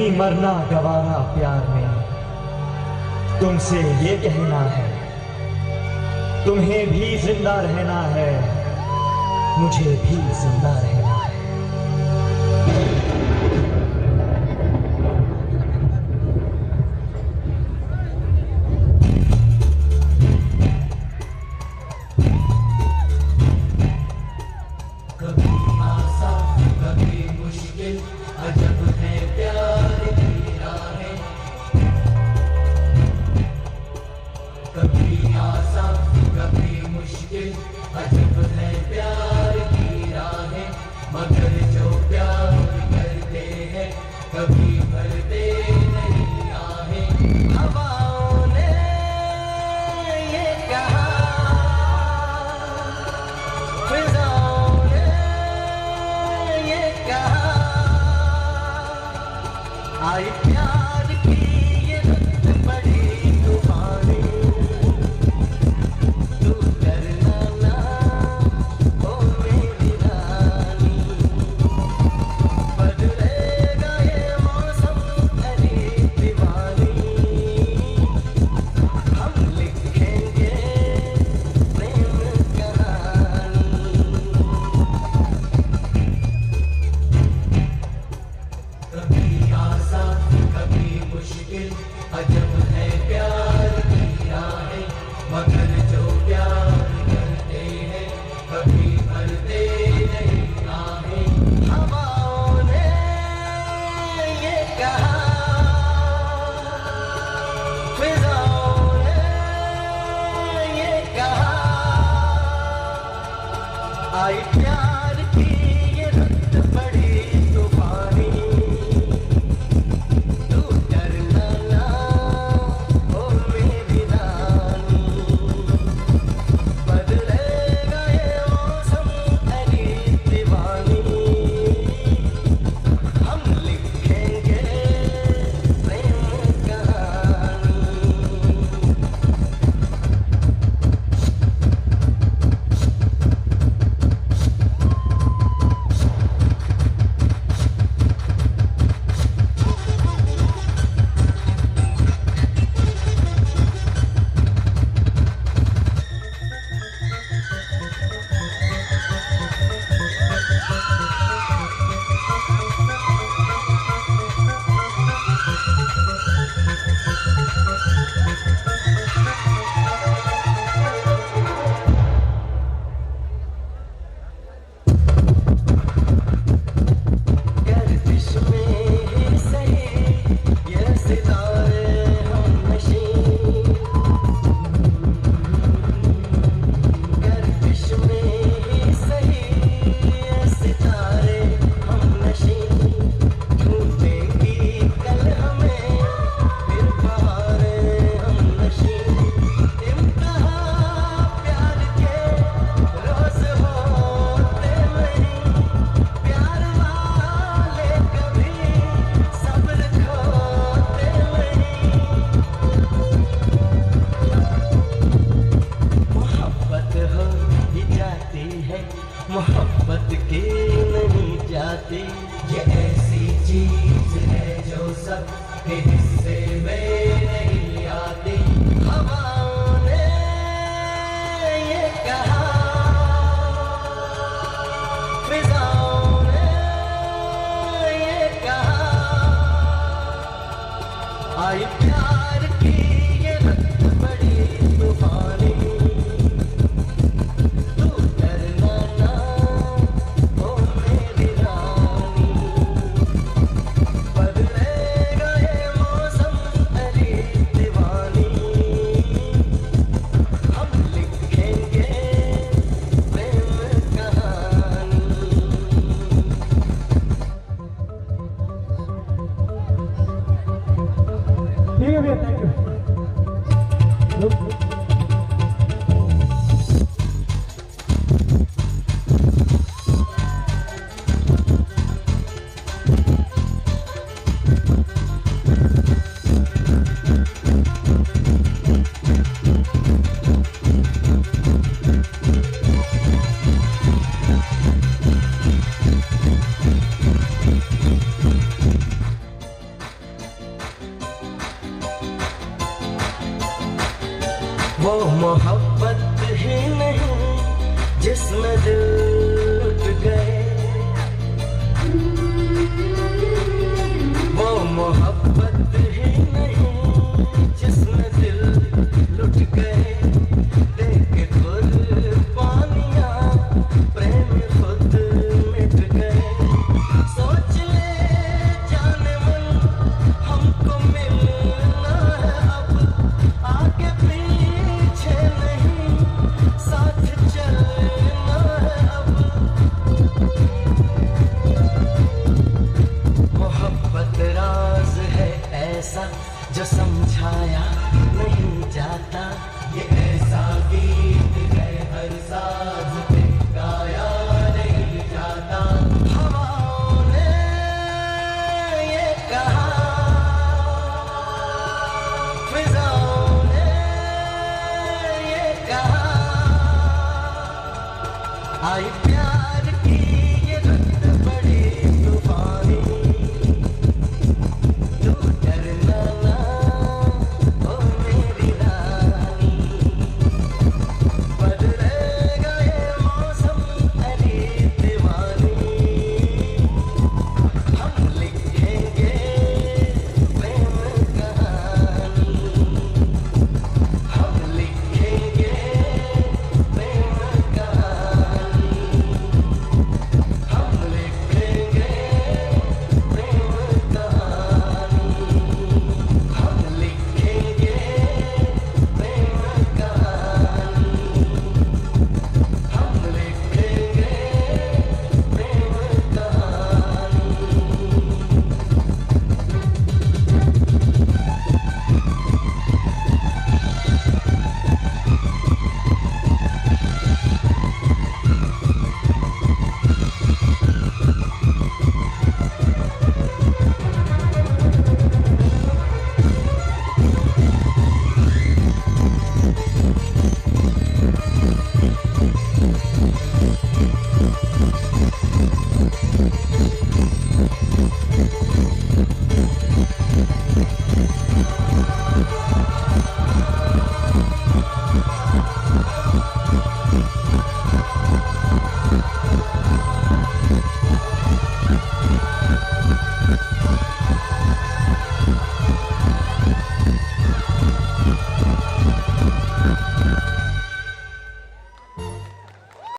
नहीं मरना गवारा प्यार में, तुमसे ये कहना है, तुम्हें भी जिंदा रहना है, मुझे भी जिंदा रहना है। कभी आसान कभी मुश्किल, अजब है प्यार की राहें। कभी आसान कभी मुश्किल, अजब है प्यार की राहें। मगर जो प्यार करते हैं कभी भरते नहीं आहें। हवाओं ने ये कहा, फिजाओं ने ये कहा, आई प्यार की ये रुत बड़ी तूफानी। तू डरना ना ओ मेरी रानी, बदलेगा ये मौसम तेरी दीवानी। हम लिखेंगे प्रेम कहानी। कभी आसान कभी मुश्किल, अजब है प्यार की राहें। मगर जो प्यार करते हैं कभी भरते नहीं आहें। हवाओं ने ये कहा, फिजाओं ने ये कहा, आई प्यार की ये रुत बड़ी तूफानी। तू डरना ना ओ मेरी रानी, बदलेगा ये मौसम तेरी दीवानी। हम लिखेंगे प्रेम कहानी। गर्दिश में ही सही ये सितारे हमनशी। गर्दिश में ही सही ये सितारे हमनशी। ढूंढेंगी कल हमें फिर बहारें हमनशी। इम्तिहान प्यार के रोज होते नहीं, प्यार वाले कभी सब्र खोते नहीं। मोहब्बत हो ही जाती है, मोहब्बत की नहीं जाती। ये ऐसी चीज है जो सबके हिस्से में नहीं आती। हवाओं ने ये कहा, फिजाओं ने ये कहा, आई प्यार की ये रुत बड़ी तूफानी। तू डरना ना ओ मेरी रानी, बदलेगा ये मौसम तेरी दीवानी। हम लिखेंगे प्रेम कहानी। ठीक है भैया, थैंक यू। वो मोहब्बत ही नहीं जिसमें दिल टूट गए, वो मोहब्बत ही नहीं जिसमें दिल लुट गए। देख कुर्बानियां प्रेम खुद मिट गए। सोच ले जाने मन हमको मिलना है अब, आगे पीछे नहीं साथ चलना है अब। मोहब्बत राज है ऐसा जो समझाया नहीं जाता, ये ऐसा गीत है हर साज पे गाया नहीं जाता। हवाओं ने ये कहा, फिजाओं ने ये कहा, आई प्यार की ये रक्त बड़ी तूफानी। तू डरना ना ओ मेरी रानी, बदलेगा ये मौसम अली दीवानी। हम लिखेंगे प्रेम कहानी, हम लिखेंगे प्रेम कहानी, हम लिखेंगे प्रेम कहानी, हम लिखेंगे प्रेम कहानी, हम लिखेंगे प्रेम कहानी।